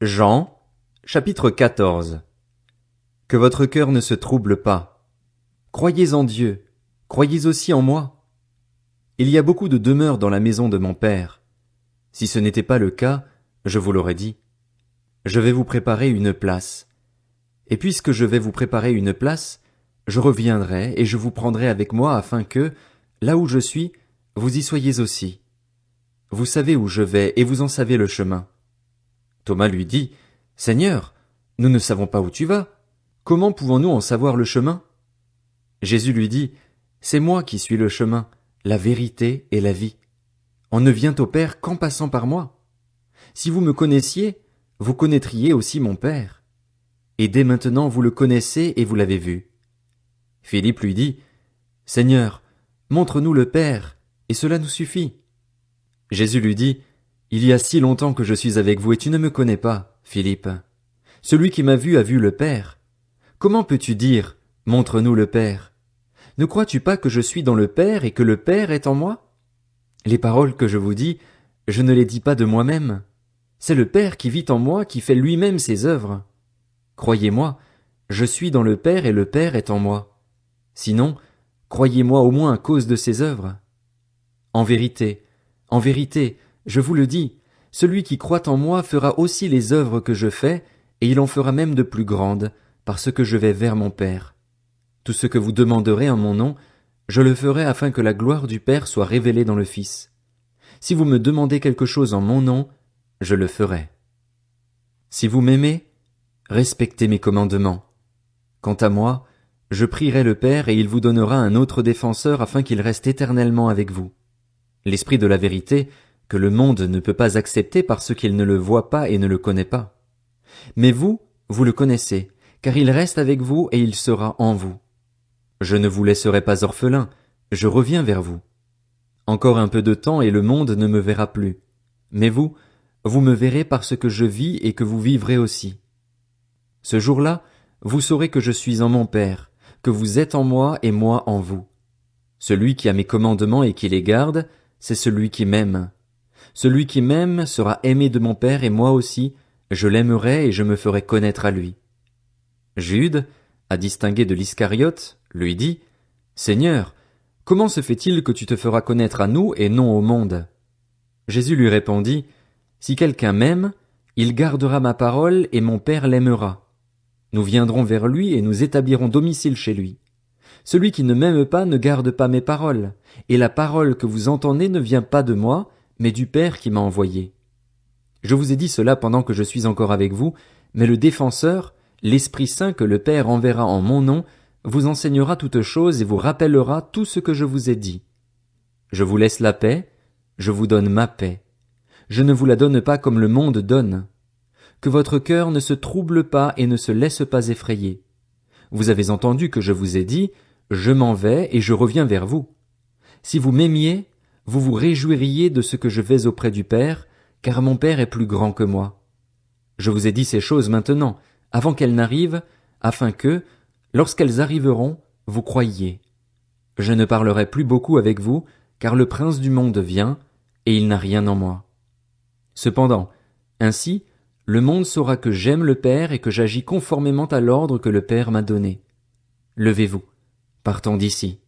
Jean, chapitre 14. Que votre cœur ne se trouble pas. Croyez en Dieu, croyez aussi en moi. Il y a beaucoup de demeures dans la maison de mon Père. Si ce n'était pas le cas, je vous l'aurais dit. Je vais vous préparer une place. Et puisque je vais vous préparer une place, je reviendrai et je vous prendrai avec moi afin que, là où je suis, vous y soyez aussi. Vous savez où je vais et vous en savez le chemin. Thomas lui dit, Seigneur, nous ne savons pas où tu vas. Comment pouvons-nous en savoir le chemin? Jésus lui dit, C'est moi qui suis le chemin, la vérité et la vie. On ne vient au Père qu'en passant par moi. Si vous me connaissiez, vous connaîtriez aussi mon Père. Et dès maintenant vous le connaissez et vous l'avez vu. Philippe lui dit, Seigneur, montre-nous le Père, et cela nous suffit. Jésus lui dit, Il y a si longtemps que je suis avec vous et tu ne me connais pas, Philippe. Celui qui m'a vu a vu le Père. Comment peux-tu dire, montre-nous le Père? Ne crois-tu pas que je suis dans le Père et que le Père est en moi? Les paroles que je vous dis, je ne les dis pas de moi-même. C'est le Père qui vit en moi qui fait lui-même ses œuvres. Croyez-moi, je suis dans le Père et le Père est en moi. Sinon, croyez-moi au moins à cause de ses œuvres. En vérité, je vous le dis, celui qui croit en moi fera aussi les œuvres que je fais, et il en fera même de plus grandes, parce que je vais vers mon Père. Tout ce que vous demanderez en mon nom, je le ferai afin que la gloire du Père soit révélée dans le Fils. Si vous me demandez quelque chose en mon nom, je le ferai. Si vous m'aimez, respectez mes commandements. Quant à moi, je prierai le Père et il vous donnera un autre défenseur afin qu'il reste éternellement avec vous. L'Esprit de la vérité, que le monde ne peut pas accepter parce qu'il ne le voit pas et ne le connaît pas. Mais vous, vous le connaissez, car il reste avec vous et il sera en vous. Je ne vous laisserai pas orphelin, je reviens vers vous. Encore un peu de temps et le monde ne me verra plus. Mais vous, vous me verrez parce que je vis et que vous vivrez aussi. Ce jour-là, vous saurez que je suis en mon Père, que vous êtes en moi et moi en vous. Celui qui a mes commandements et qui les garde, c'est celui qui m'aime. Celui qui m'aime sera aimé de mon Père et moi aussi, je l'aimerai et je me ferai connaître à lui. Jude, à distinguer de l'Iscariote, lui dit, Seigneur, comment se fait-il que tu te feras connaître à nous et non au monde? Jésus lui répondit, Si quelqu'un m'aime, il gardera ma parole et mon Père l'aimera. Nous viendrons vers lui et nous établirons domicile chez lui. Celui qui ne m'aime pas ne garde pas mes paroles, et la parole que vous entendez ne vient pas de moi, mais du Père qui m'a envoyé. Je vous ai dit cela pendant que je suis encore avec vous, mais le Défenseur, l'Esprit Saint que le Père enverra en mon nom, vous enseignera toutes choses et vous rappellera tout ce que je vous ai dit. Je vous laisse la paix, je vous donne ma paix. Je ne vous la donne pas comme le monde donne. Que votre cœur ne se trouble pas et ne se laisse pas effrayer. Vous avez entendu que je vous ai dit, je m'en vais et je reviens vers vous. Si vous m'aimiez, vous vous réjouiriez de ce que je vais auprès du Père, car mon Père est plus grand que moi. Je vous ai dit ces choses maintenant, avant qu'elles n'arrivent, afin que, lorsqu'elles arriveront, vous croyiez. Je ne parlerai plus beaucoup avec vous, car le prince du monde vient, et il n'a rien en moi. Cependant, ainsi, le monde saura que j'aime le Père et que j'agis conformément à l'ordre que le Père m'a donné. Levez-vous, partons d'ici.